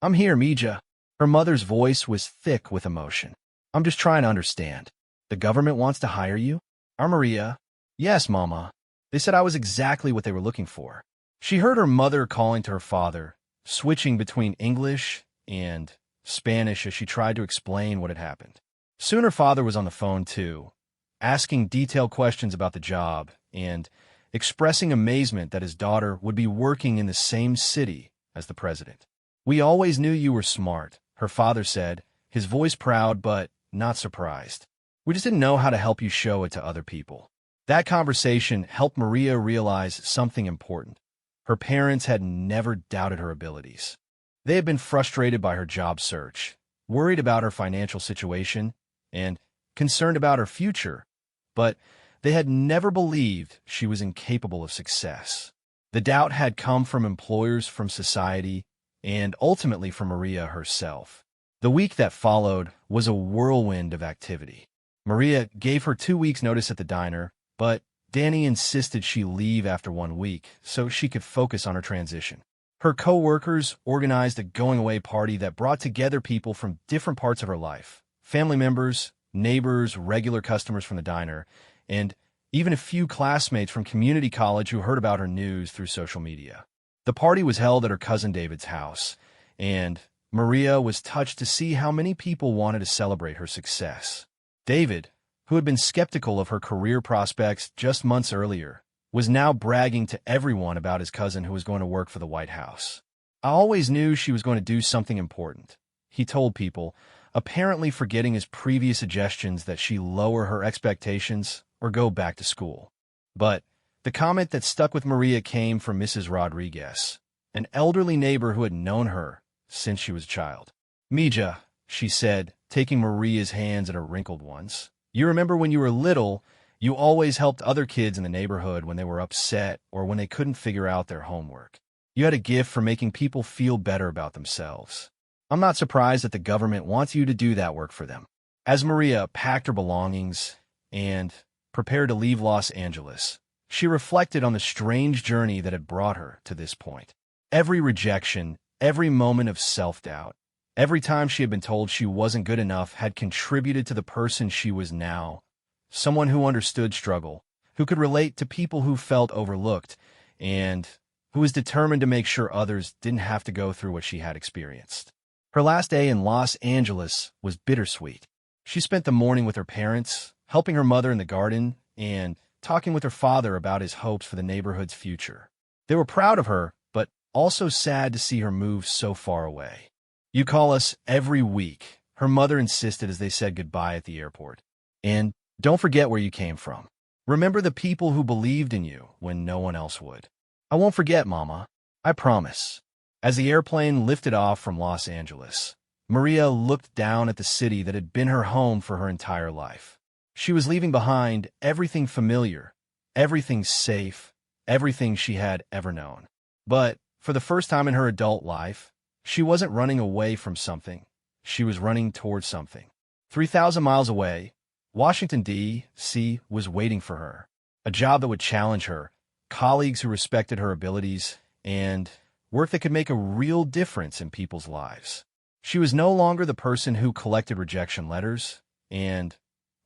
"I'm here, Mija." Her mother's voice was thick with emotion. "I'm just trying to understand. The government wants to hire you?" "Our Maria." "Yes, Mama. They said I was exactly what they were looking for." She heard her mother calling to her father, switching between English and Spanish as she tried to explain what had happened. Soon her father was on the phone too, asking detailed questions about the job and expressing amazement that his daughter would be working in the same city as the president. "We always knew you were smart," her father said, his voice proud but not surprised. "We just didn't know how to help you show it to other people." That conversation helped Maria realize something important. Her parents had never doubted her abilities. They had been frustrated by her job search, worried about her financial situation, and concerned about her future, but they had never believed she was incapable of success. The doubt had come from employers, from society, and ultimately from Maria herself. The week that followed was a whirlwind of activity. Maria gave her 2 weeks' notice at the diner, but Danny insisted she leave after 1 week so she could focus on her transition. Her co-workers organized a going-away party that brought together people from different parts of her life: family members, neighbors, regular customers from the diner, and even a few classmates from community college who heard about her news through social media. The party was held at her cousin David's house, and Maria was touched to see how many people wanted to celebrate her success. David, who had been skeptical of her career prospects just months earlier, was now bragging to everyone about his cousin who was going to work for the White House. "I always knew she was going to do something important," he told people, apparently forgetting his previous suggestions that she lower her expectations or go back to school. But the comment that stuck with Maria came from Mrs. Rodriguez, an elderly neighbor who had known her since she was a child. "Mija," she said, taking Maria's hands in her wrinkled ones, "you remember when you were little, you always helped other kids in the neighborhood when they were upset or when they couldn't figure out their homework. You had a gift for making people feel better about themselves. I'm not surprised that the government wants you to do that work for them." As Maria packed her belongings and prepared to leave Los Angeles, she reflected on the strange journey that had brought her to this point. Every rejection, every moment of self-doubt, every time she had been told she wasn't good enough had contributed to the person she was now, someone who understood struggle, who could relate to people who felt overlooked, and who was determined to make sure others didn't have to go through what she had experienced. Her last day in Los Angeles was bittersweet. She spent the morning with her parents, helping her mother in the garden, and talking with her father about his hopes for the neighborhood's future. They were proud of her, but also sad to see her move so far away. "You call us every week," her mother insisted as they said goodbye at the airport. "And don't forget where you came from. Remember the people who believed in you when no one else would." "I won't forget, Mama. I promise." As the airplane lifted off from Los Angeles, Maria looked down at the city that had been her home for her entire life. She was leaving behind everything familiar, everything safe, everything she had ever known. But for the first time in her adult life, she wasn't running away from something. She was running towards something. 3,000 miles away, Washington, D.C. was waiting for her. A job that would challenge her, colleagues who respected her abilities, and work that could make a real difference in people's lives. She was no longer the person who collected rejection letters and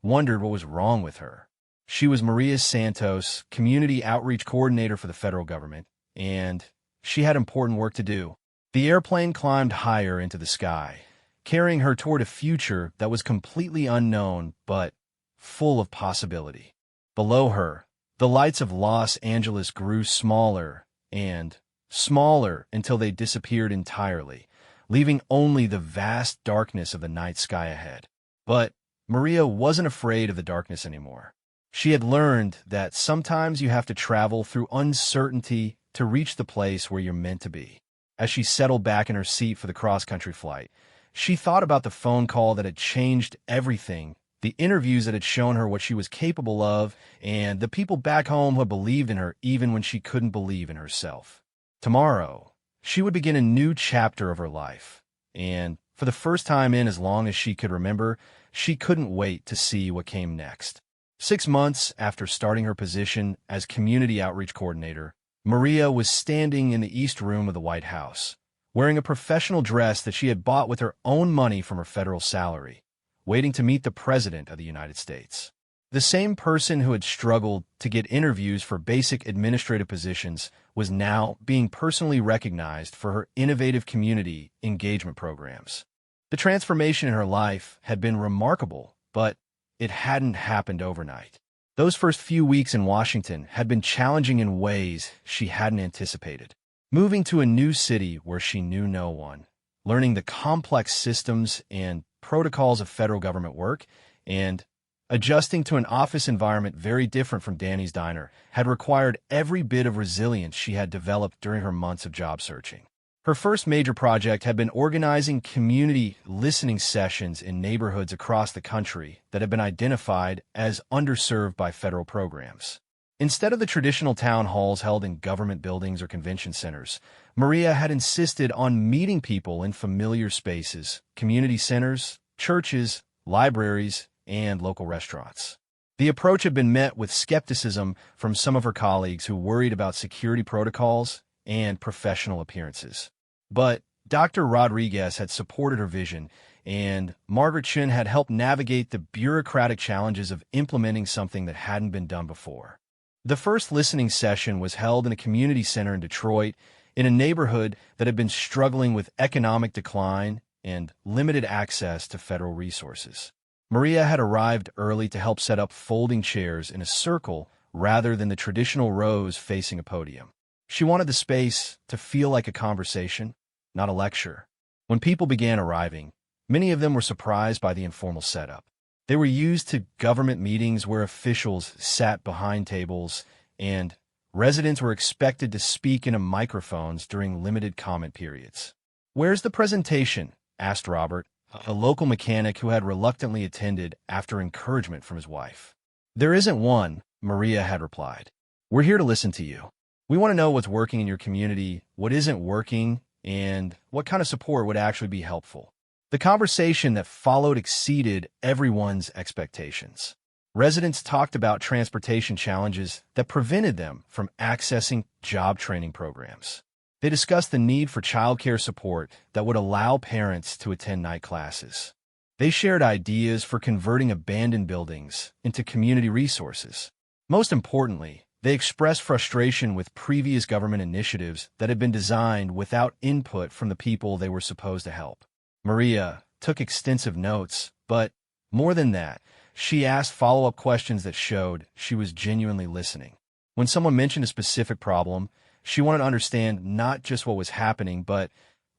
wondered what was wrong with her. She was Maria Santos, Community Outreach Coordinator for the federal government, and she had important work to do. The airplane climbed higher into the sky, carrying her toward a future that was completely unknown but full of possibility. Below her, the lights of Los Angeles grew smaller and smaller until they disappeared entirely, leaving only the vast darkness of the night sky ahead. But Maria wasn't afraid of the darkness anymore. She had learned that sometimes you have to travel through uncertainty to reach the place where you're meant to be. As she settled back in her seat for the cross-country flight, she thought about the phone call that had changed everything, the interviews that had shown her what she was capable of, and the people back home who had believed in her even when she couldn't believe in herself. Tomorrow, she would begin a new chapter of her life, and for the first time in as long as she could remember, she couldn't wait to see what came next. 6 months after starting her position as Community Outreach Coordinator, Maria was standing in the East Room of the White House, wearing a professional dress that she had bought with her own money from her federal salary, waiting to meet the President of the United States. The same person who had struggled to get interviews for basic administrative positions was now being personally recognized for her innovative community engagement programs. The transformation in her life had been remarkable, but it hadn't happened overnight. Those first few weeks in Washington had been challenging in ways she hadn't anticipated. Moving to a new city where she knew no one, learning the complex systems and protocols of federal government work, and adjusting to an office environment very different from Danny's Diner had required every bit of resilience she had developed during her months of job searching. Her first major project had been organizing community listening sessions in neighborhoods across the country that had been identified as underserved by federal programs. Instead of the traditional town halls held in government buildings or convention centers, Maria had insisted on meeting people in familiar spaces, community centers, churches, libraries, and local restaurants. The approach had been met with skepticism from some of her colleagues who worried about security protocols and professional appearances. But Dr. Rodriguez had supported her vision, and Margaret Chin had helped navigate the bureaucratic challenges of implementing something that hadn't been done before. The first listening session was held in a community center in Detroit, in a neighborhood that had been struggling with economic decline and limited access to federal resources. Maria had arrived early to help set up folding chairs in a circle rather than the traditional rows facing a podium. She wanted the space to feel like a conversation, not a lecture. When people began arriving, many of them were surprised by the informal setup. They were used to government meetings where officials sat behind tables and residents were expected to speak into microphones during limited comment periods. "Where's the presentation?" asked Robert, a local mechanic who had reluctantly attended after encouragement from his wife. "There isn't one," Maria had replied. "We're here to listen to you. We want to know what's working in your community, what isn't working, and what kind of support would actually be helpful." The conversation that followed exceeded everyone's expectations. Residents talked about transportation challenges that prevented them from accessing job training programs. They discussed the need for childcare support that would allow parents to attend night classes. They shared ideas for converting abandoned buildings into community resources. Most importantly, they expressed frustration with previous government initiatives that had been designed without input from the people they were supposed to help. Maria took extensive notes, but more than that, she asked follow-up questions that showed she was genuinely listening. When someone mentioned a specific problem, she wanted to understand not just what was happening, but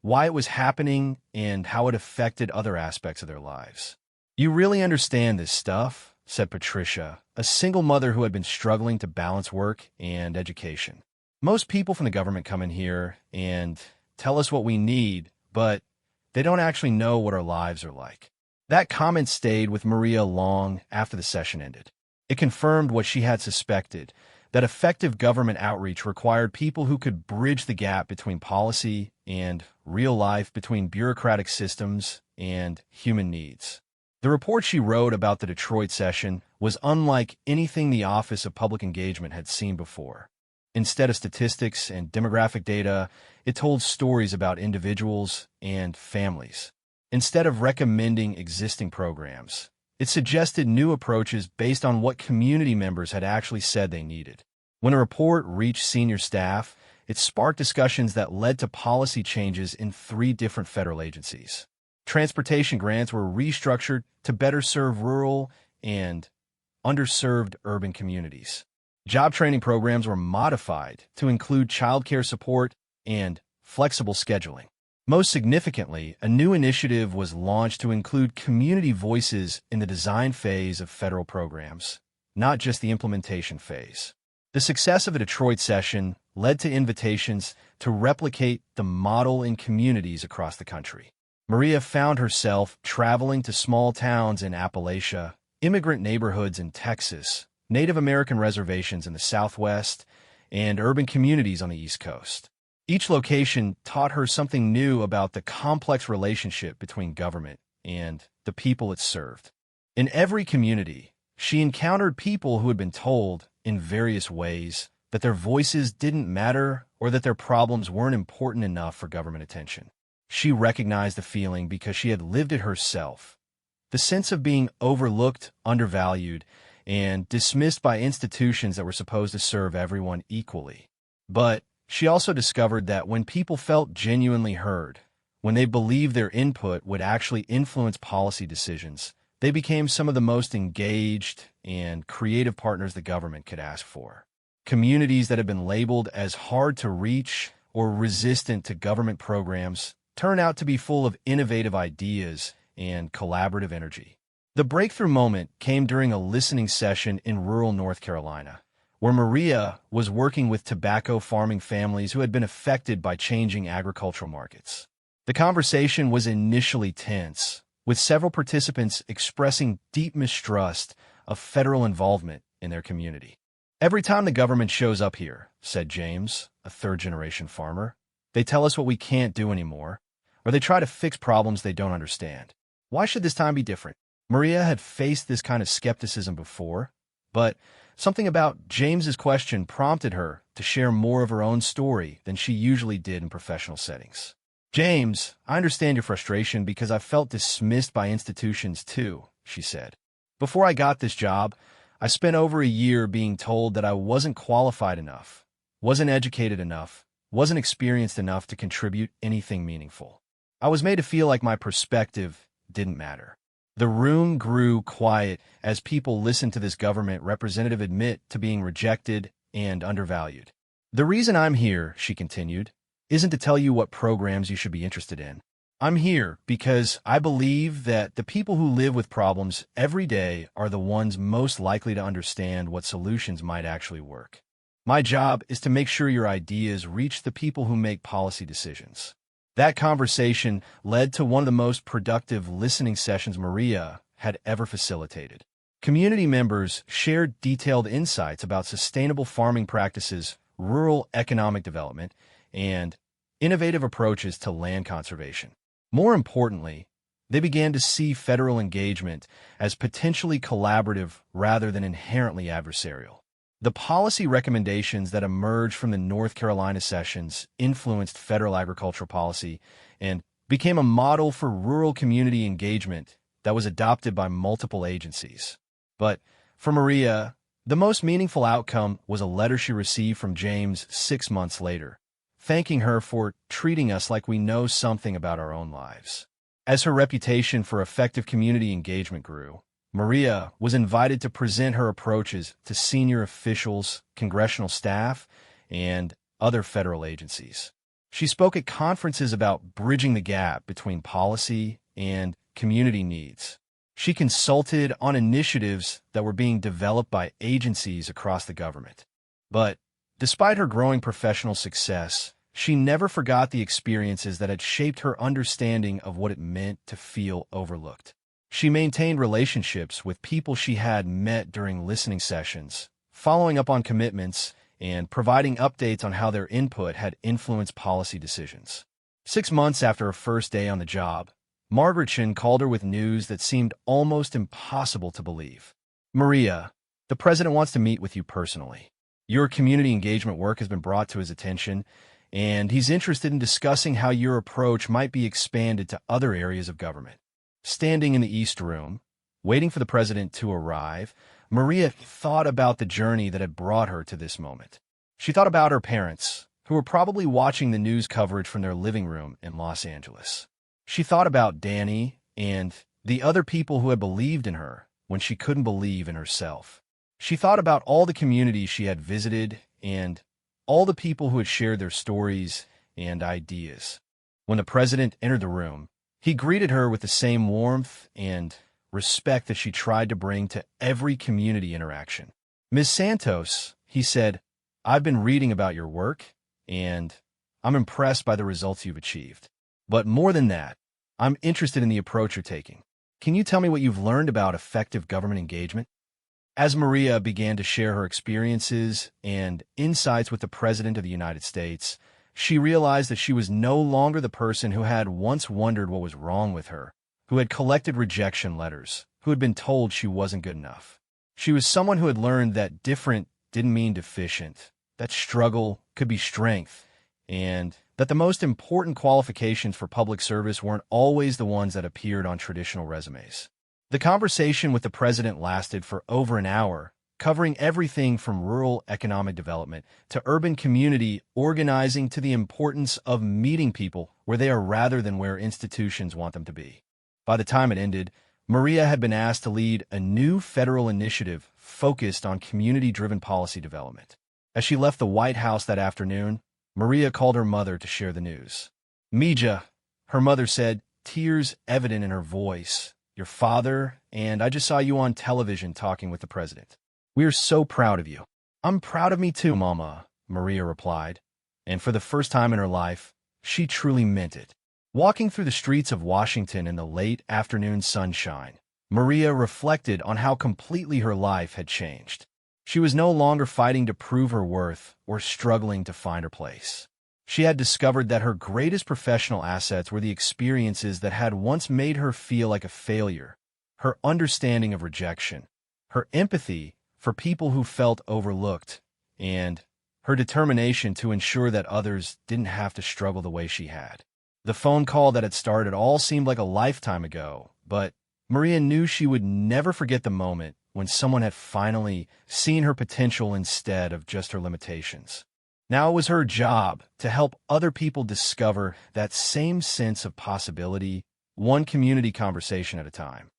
why it was happening and how it affected other aspects of their lives. "You really understand this stuff," said Patricia, a single mother who had been struggling to balance work and education. "Most people from the government come in here and tell us what we need, but they don't actually know what our lives are like." That comment stayed with Maria long after the session ended. It confirmed what she had suspected, that effective government outreach required people who could bridge the gap between policy and real life, between bureaucratic systems and human needs. The report she wrote about the Detroit session was unlike anything the Office of Public Engagement had seen before. Instead of statistics and demographic data, it told stories about individuals and families. Instead of recommending existing programs, it suggested new approaches based on what community members had actually said they needed. When a report reached senior staff, It sparked discussions that led to policy changes in 3 different federal agencies. Transportation grants were restructured to better serve rural and underserved urban communities. Job training programs were modified to include childcare support and flexible scheduling. Most significantly, a new initiative was launched to include community voices in the design phase of federal programs, not just the implementation phase. The success of a Detroit session led to invitations to replicate the model in communities across the country. Maria found herself traveling to small towns in Appalachia, immigrant neighborhoods in Texas, Native American reservations in the Southwest, and urban communities on the East Coast. Each location taught her something new about the complex relationship between government and the people it served. In every community, she encountered people who had been told, in various ways, that their voices didn't matter or that their problems weren't important enough for government attention. She recognized the feeling because she had lived it herself. The sense of being overlooked, undervalued, and dismissed by institutions that were supposed to serve everyone equally. But she also discovered that when people felt genuinely heard, when they believed their input would actually influence policy decisions, they became some of the most engaged and creative partners the government could ask for. Communities that had been labeled as hard to reach or resistant to government programs turn out to be full of innovative ideas and collaborative energy. The breakthrough moment came during a listening session in rural North Carolina, where Maria was working with tobacco farming families who had been affected by changing agricultural markets. The conversation was initially tense, with several participants expressing deep mistrust of federal involvement in their community. "Every time the government shows up here," said James, a third-generation farmer, "they tell us what we can't do anymore, or they try to fix problems they don't understand. Why should this time be different?" Maria had faced this kind of skepticism before, but something about James's question prompted her to share more of her own story than she usually did in professional settings. "James, I understand your frustration because I felt dismissed by institutions too," she said. "Before I got this job, I spent over a year being told that I wasn't qualified enough, wasn't educated enough, wasn't experienced enough to contribute anything meaningful. I was made to feel like my perspective didn't matter." The room grew quiet as people listened to this government representative admit to being rejected and undervalued. "The reason I'm here," she continued, "isn't to tell you what programs you should be interested in. I'm here because I believe that the people who live with problems every day are the ones most likely to understand what solutions might actually work. My job is to make sure your ideas reach the people who make policy decisions." That conversation led to one of the most productive listening sessions Maria had ever facilitated. Community members shared detailed insights about sustainable farming practices, rural economic development, and innovative approaches to land conservation. More importantly, they began to see federal engagement as potentially collaborative rather than inherently adversarial. The policy recommendations that emerged from the North Carolina sessions influenced federal agricultural policy and became a model for rural community engagement that was adopted by multiple agencies. But for Maria, the most meaningful outcome was a letter she received from James 6 months later, thanking her for treating us like we know something about our own lives. As her reputation for effective community engagement grew, Maria was invited to present her approaches to senior officials, congressional staff, and other federal agencies. She spoke at conferences about bridging the gap between policy and community needs. She consulted on initiatives that were being developed by agencies across the government. But despite her growing professional success, she never forgot the experiences that had shaped her understanding of what it meant to feel overlooked. She maintained relationships with people she had met during listening sessions, following up on commitments, and providing updates on how their input had influenced policy decisions. 6 months after her first day on the job, Margaret Shin called her with news that seemed almost impossible to believe. "Maria, the president wants to meet with you personally. Your community engagement work has been brought to his attention, and he's interested in discussing how your approach might be expanded to other areas of government." Standing in the East Room, waiting for the president to arrive, Maria thought about the journey that had brought her to this moment. She thought about her parents, who were probably watching the news coverage from their living room in Los Angeles. She thought about Danny and the other people who had believed in her when she couldn't believe in herself. She thought about all the communities she had visited and all the people who had shared their stories and ideas. When the president entered the room, he greeted her with the same warmth and respect that she tried to bring to every community interaction. "Ms. Santos," he said, "I've been reading about your work, and I'm impressed by the results you've achieved. But more than that, I'm interested in the approach you're taking. Can you tell me what you've learned about effective government engagement?" As Maria began to share her experiences and insights with the President of the United States, she realized that she was no longer the person who had once wondered what was wrong with her, who had collected rejection letters, who had been told she wasn't good enough. She was someone who had learned that different didn't mean deficient, that struggle could be strength, and that the most important qualifications for public service weren't always the ones that appeared on traditional resumes. The conversation with the president lasted for over an hour, covering everything from rural economic development to urban community organizing to the importance of meeting people where they are rather than where institutions want them to be. By the time it ended, Maria had been asked to lead a new federal initiative focused on community-driven policy development. As she left the White House that afternoon, Maria called her mother to share the news. "Mija," her mother said, tears evident in her voice, "your father and I just saw you on television talking with the president. We are so proud of you." "I'm proud of me too, Mama," Maria replied, and for the first time in her life, she truly meant it. Walking through the streets of Washington in the late afternoon sunshine, Maria reflected on how completely her life had changed. She was no longer fighting to prove her worth or struggling to find her place. She had discovered that her greatest professional assets were the experiences that had once made her feel like a failure, her understanding of rejection, her empathy for people who felt overlooked, and her determination to ensure that others didn't have to struggle the way she had. The phone call that had started all seemed like a lifetime ago, but Maria knew she would never forget the moment when someone had finally seen her potential instead of just her limitations. Now it was her job to help other people discover that same sense of possibility, one community conversation at a time.